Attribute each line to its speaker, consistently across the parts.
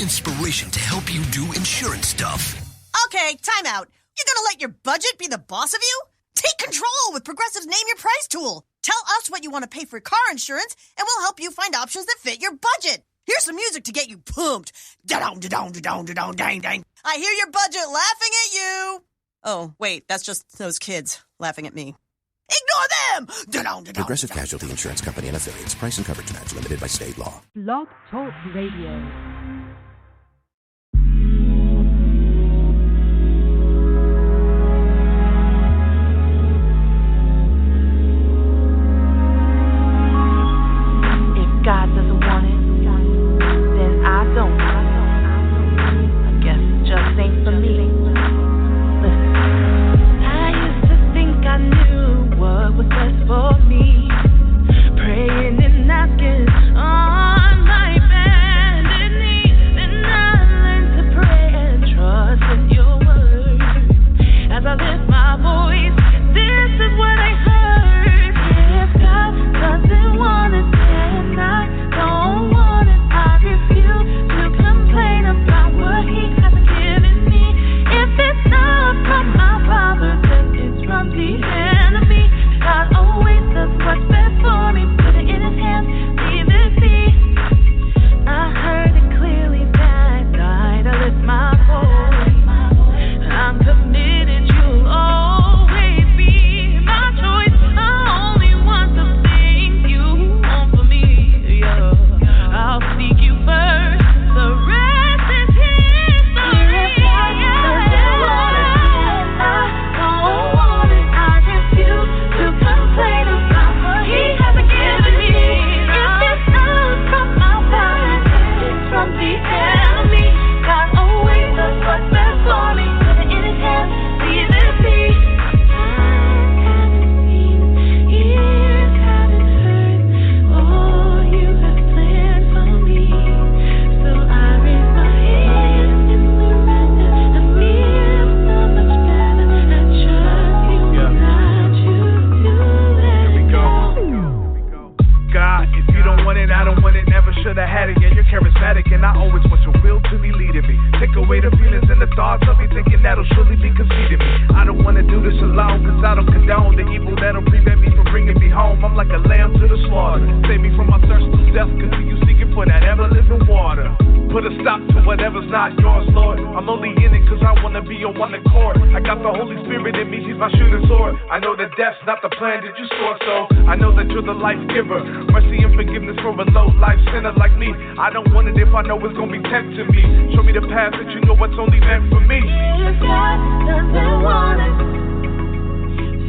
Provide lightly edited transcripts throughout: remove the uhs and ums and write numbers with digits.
Speaker 1: inspiration to help you do insurance stuff.
Speaker 2: Okay, time out. You're gonna let your budget be the boss of you? Take control with Progressive's Name Your Price tool. Tell us what you want to pay for car insurance, and we'll help you find options that fit your budget. Here's some music to get you pumped. Da-dong, da-dong, da-dong, da-dong, dang, dang. I hear your budget laughing at you. Oh, wait, that's just those kids laughing at me. Ignore them! Da-dong, da-dong,
Speaker 3: Progressive
Speaker 2: da-dong.
Speaker 3: Casualty Insurance Company and Affiliates. Price and coverage match limited by state law.
Speaker 4: Blog Talk Radio.
Speaker 5: God doesn't want it, then I don't want it. I guess it just ain't for me. Listen, I used to think I knew what was best for me. Praying and asking on my bended knees, and I learned to pray and trust in your word. As I lift my voice, this is what I heard. If God doesn't want it, I don't want it. I refuse to complain about what He hasn't given me. If it's not from my Father, then it's from the enemy. God always does what's best for me. Put it in His hands, leave it be. I heard it clearly that night. I lift my voice. I'm committed. You'll always be my choice. I only want the things you want for me. I'll seek you first. The rest is history. I don't want it. I refuse to complain about what He hasn't given me. If it's not from my Father, it's from the enemy. God always does what's best for me. Put it in His hands, leave it be. Eyes haven't seen, ears haven't heard all you have planned for me. So I raise my hands in surrender. I feel so much better. I trust you and I choose to let go.
Speaker 6: God, if you don't want it, I don't want it. Never should have had it. Yeah, you're charismatic, and I always want your will to be leading me. Take away the feelings and the thoughts of me thinking that'll surely be conceding me. I don't want to do this alone, cause I don't condone the evil that'll prevent me from bringing me home. I'm like a lamb to the slaughter. Save me from my thirst to death, cause you seeking for that ever-living water. Put a stop to whatever's not yours, Lord. I'm only in it cause I want to be on one accord. I got the Holy Spirit in me, He's my shooting sword. I know that death's not the plan that you score, so I know that you're the life giver. Mercy and forgiveness for a low-life sinner like me. I don't want it if I know it's gonna be tempting me. Show me the path that you know what's only meant for me.
Speaker 5: If God doesn't want it,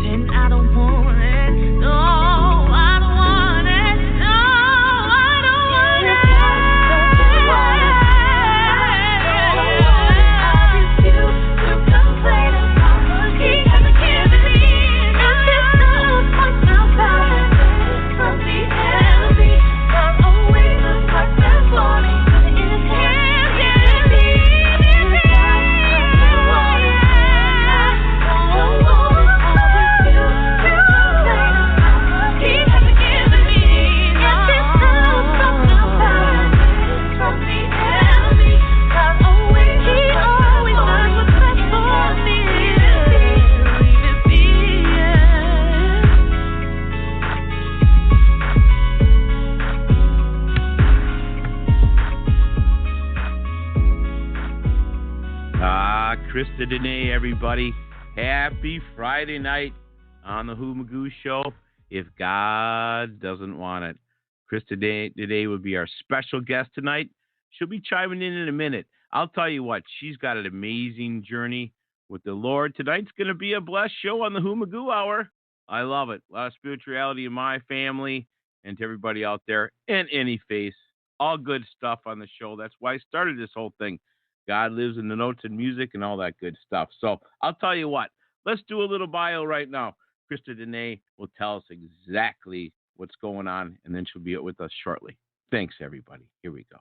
Speaker 5: then I don't want it. No, I don't want it. No, I don't want it. If God doesn't want it, I refuse to complain about what He hasn't given me. If it's not from my Father, it's from the enemy. God always does what's best for me. Put it in His hands, yeah, if God doesn't want it, I don't want it. I refuse to complain about what He hasn't given me. If it's not from my Father, it's from the enemy. God always does what's best for me. Leave it be, yeah.
Speaker 7: Christa Deana, everybody. Happy Friday night on the Who Magoo Show. If God doesn't want it. Christa Deana would be our special guest tonight. She'll be chiming in a minute. I'll tell you what, she's got an amazing journey with the Lord. Tonight's going to be a blessed show on the Who Magoo Hour. I love it. A lot of spirituality in my family and to everybody out there and any face. All good stuff on the show. That's why I started this whole thing. God lives in the notes and music and all that good stuff. So I'll tell you what, let's do a little bio right now. Christa Deana will tell us exactly what's going on, and then she'll be with us shortly. Thanks, everybody. Here we go.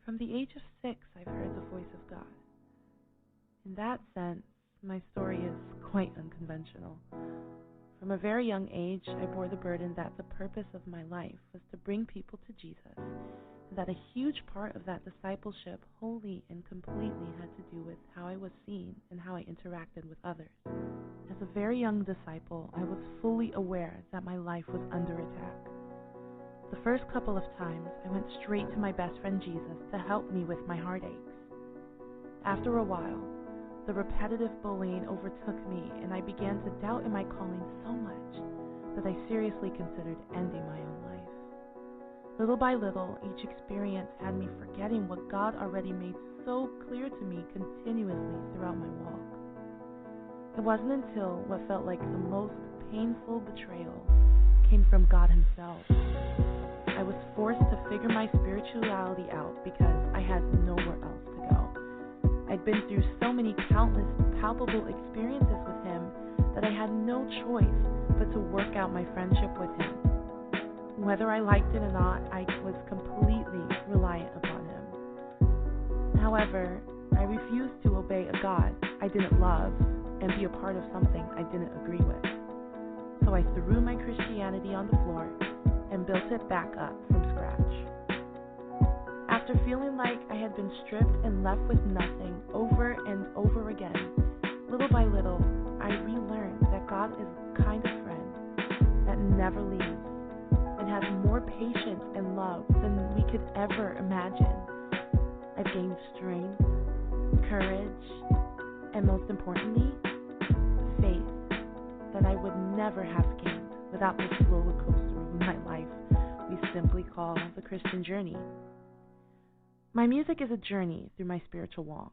Speaker 5: From the age of 6, I've heard the voice of God. In that sense, my story is quite unconventional. From a very young age, I bore the burden that the purpose of my life was to bring people to Jesus, and that a huge part of that discipleship wholly and completely had to do with how I was seen and how I interacted with others. As a very young disciple, I was fully aware that my life was under attack. The first couple of times, I went straight to my best friend Jesus to help me with my heartaches. After a while, the repetitive bullying overtook me, and I began to doubt in my calling so much that I seriously considered ending my own life. Little by little, each experience had me forgetting what God already made so clear to me continuously throughout my walk. It wasn't until what felt like the most painful betrayal came from God Himself. I was forced to figure my spirituality out because I had nowhere else to go. I'd been through so many countless palpable experiences with Him that I had no choice but to work out my friendship with Him. Whether I liked it or not, I was completely reliant upon Him. However, I refused to obey a God I didn't love and be a part of something I didn't agree with. So I threw my Christianity on the floor and built it back up from scratch. After feeling like I had been stripped and left with nothing over and over again, little by little, I relearned that God is the kind of friend that never leaves and has more patience and love than we could ever imagine. I've gained strength, courage, and most importantly, faith that I would never have gained without this roller coaster of my life we simply call the Christian journey. My music is a journey through my spiritual walk.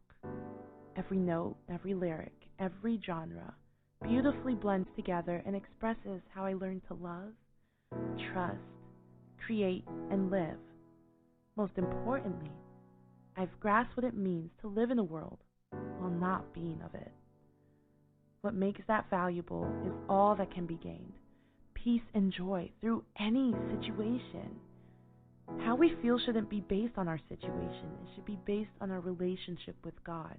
Speaker 5: Every note, every lyric, every genre beautifully blends together and expresses how I learned to love, trust, create, and live. Most importantly, I've grasped what it means to live in a world while not being of it. What makes that valuable is all that can be gained, peace and joy through any situation. How we feel shouldn't be based on our situation. It should be based on our relationship with God.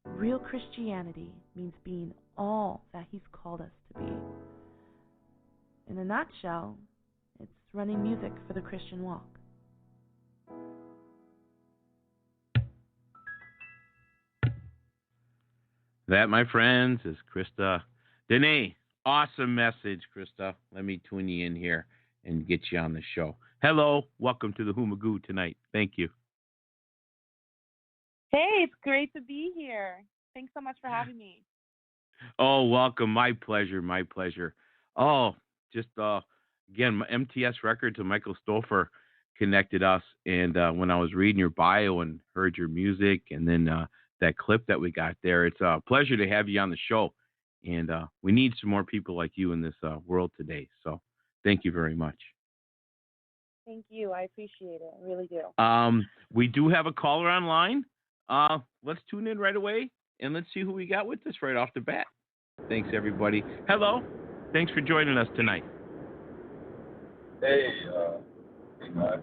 Speaker 5: Real Christianity means being all that He's called us to be. In a nutshell, it's running music for the Christian walk.
Speaker 7: That, my friends, is Christa Deana. Awesome message, Christa. Let me tune you in here and get you on the show. Hello, welcome to the Hoomagoo tonight. Thank you.
Speaker 8: Hey, it's great to be here. Thanks so much for having me.
Speaker 7: Oh, welcome. My pleasure. My pleasure. Oh, just again, MTS Records and Michael Stouffer connected us. And when I was reading your bio and heard your music and then that clip that we got there, it's a pleasure to have you on the show. And we need some more people like you in this world today. So thank you very much.
Speaker 8: Thank you. I appreciate it. I really do.
Speaker 7: We do have a caller online. Let's tune in right away and let's see who we got with us right off the bat. Thanks, everybody. Hello. Thanks for joining us tonight.
Speaker 9: Hey, guys.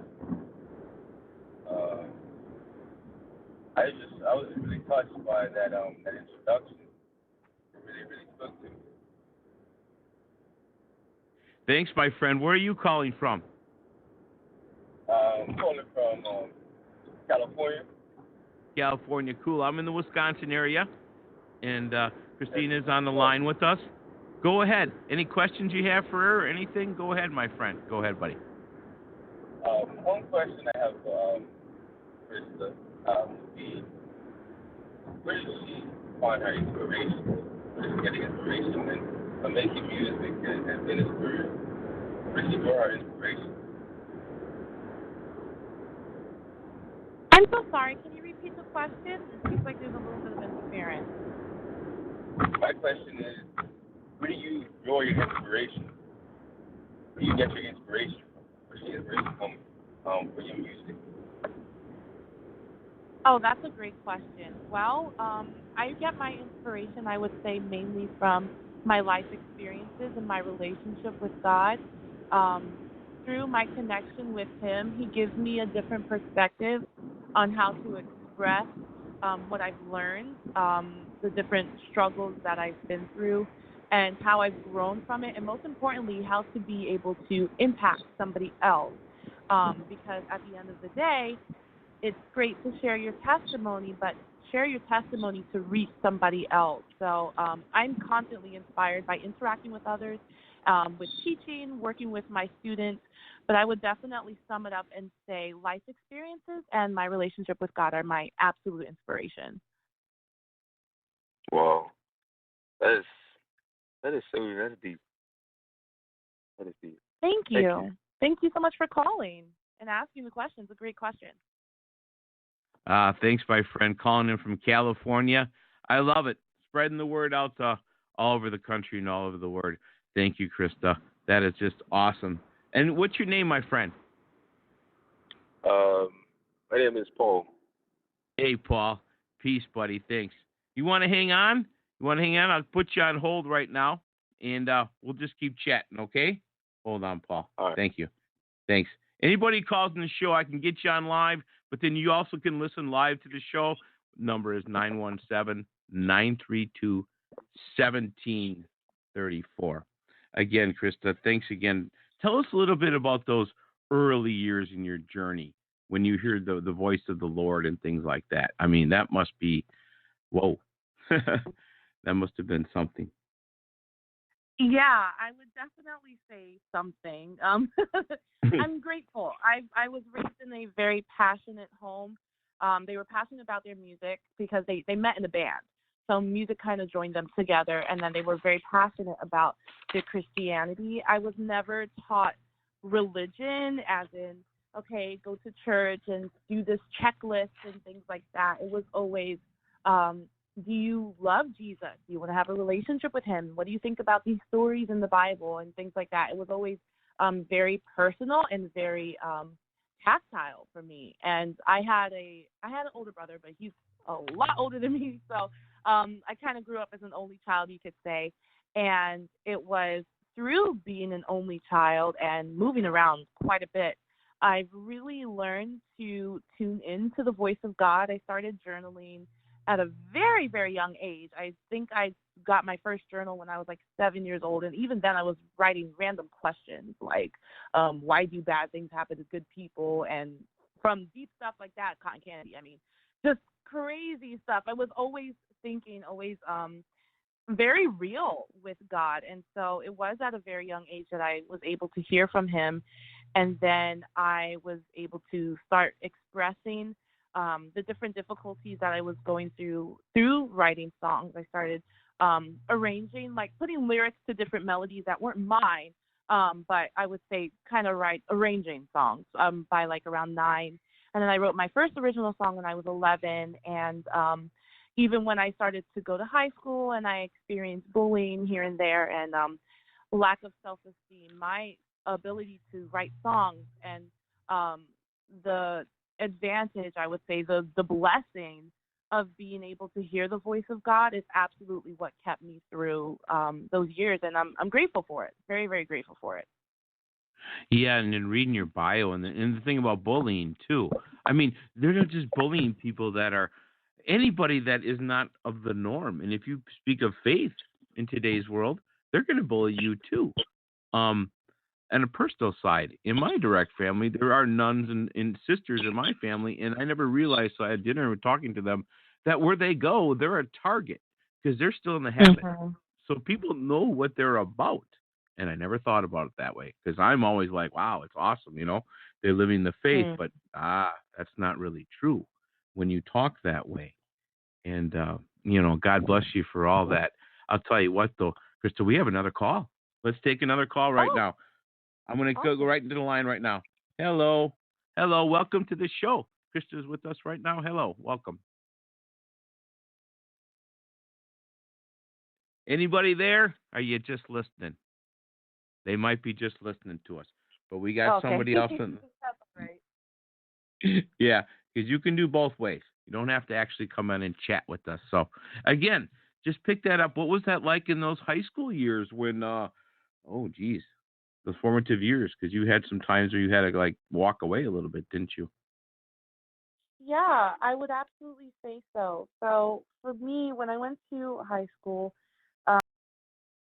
Speaker 9: I was really touched by that introduction. It really spoke to me.
Speaker 7: Thanks, my friend. Where are you calling from?
Speaker 9: I'm calling from California.
Speaker 7: California, cool. I'm in the Wisconsin area, and Christina's on the line with us. Go ahead. Any questions you have for her or anything? Go ahead, my friend. Go ahead, buddy.
Speaker 9: One question I have for Christa would be, where does she find her inspiration? Where does she get inspiration when making music and ministry? Where does she draw her inspiration?
Speaker 8: I'm so sorry. Can you repeat the question? It seems like there's a little bit of interference.
Speaker 9: My question is, where do you draw your inspiration? Where do you get your inspiration from? Where's your inspiration from for your music?
Speaker 8: Oh, that's a great question. Well, I get my inspiration, I would say, mainly from my life experiences and my relationship with God. Through my connection with Him, He gives me a different perspective on how to express what I've learned the different struggles that I've been through and how I've grown from it, and most importantly, how to be able to impact somebody else. Because at the end of the day, it's great to share your testimony, but share your testimony to reach somebody else. So I'm constantly inspired by interacting with others, with teaching, working with my students. But I would definitely sum it up and say life experiences and my relationship with God are my absolute inspiration.
Speaker 9: Wow, that is that's deep. That is deep.
Speaker 8: Thank you. Thank you so much for calling and asking the question. It's a great question.
Speaker 7: Thanks, my friend, calling in from California. I love it. Spreading the word out to all over the country and all over the world. Thank you, Christa. That is just awesome. And what's your name, my friend?
Speaker 9: My name is Paul.
Speaker 7: Hey, Paul. Peace, buddy. Thanks. You want to hang on? I'll put you on hold right now, and we'll just keep chatting, okay? Hold on, Paul.
Speaker 9: All right.
Speaker 7: Thank you. Thanks. Anybody calls in the show, I can get you on live, but then you also can listen live to the show. Number is 917-932-1734. Again, Christa, thanks again. Tell us a little bit about those early years in your journey when you hear the voice of the Lord and things like that. I mean, that must be, whoa. That must have been something.
Speaker 8: Yeah, I would definitely say something. I'm grateful. I was raised in a very passionate home. They were passionate about their music because they met in a band. So music kind of joined them together, and then they were very passionate about their Christianity. I was never taught religion as in, okay, go to church and do this checklist and things like that. It was always, do you love Jesus? Do you want to have a relationship with him? What do you think about these stories in the Bible and things like that? It was always very personal and very tactile for me. And I had an older brother, but he's a lot older than me. So I kind of grew up as an only child, you could say. And it was through being an only child and moving around quite a bit, I've really learned to tune into the voice of God. I started journaling at a very, very young age. I think I got my first journal when I was like 7 years old. And even then I was writing random questions like, why do bad things happen to good people? And from deep stuff like that, cotton candy. I mean, just crazy stuff. I was always thinking, very real with God. And so it was at a very young age that I was able to hear from him. And then I was able to start expressing the different difficulties that I was going through writing songs. I started arranging, like putting lyrics to different melodies that weren't mine, but I would say kind of arranging songs by like around 9. And then I wrote my first original song when I was 11. And even when I started to go to high school and I experienced bullying here and there and lack of self-esteem, my ability to write songs and the advantage, I would say, the blessing of being able to hear the voice of God is absolutely what kept me through those years, and I'm grateful for it. Very, very grateful for it.
Speaker 7: Yeah, and then reading your bio and the thing about bullying too. I mean, they're not just bullying people that are anybody that is not of the norm. And if you speak of faith in today's world, they're going to bully you too. And a personal side, in my direct family, there are nuns and sisters in my family, and I never realized, so I had dinner and talking to them, that where they go, they're a target because they're still in the habit. Mm-hmm. So people know what they're about, and I never thought about it that way because I'm always like, wow, it's awesome, they're living the faith, but that's not really true when you talk that way. And, God bless you for all that. I'll tell you what, though, Christa, we have another call. Let's take another call right now. I'm going to go right into the line right now. Hello. Welcome to the show. Christa's with us right now. Hello. Welcome. Anybody there? Are you just listening? They might be just listening to us, but we got somebody else. That's right. Yeah, because you can do both ways. You don't have to actually come in and chat with us. So, again, just pick that up. What was that like in those high school years when, the formative years, because you had some times where you had to walk away a little bit, didn't you?
Speaker 8: Yeah, I would absolutely say so. So for me, when I went to high school,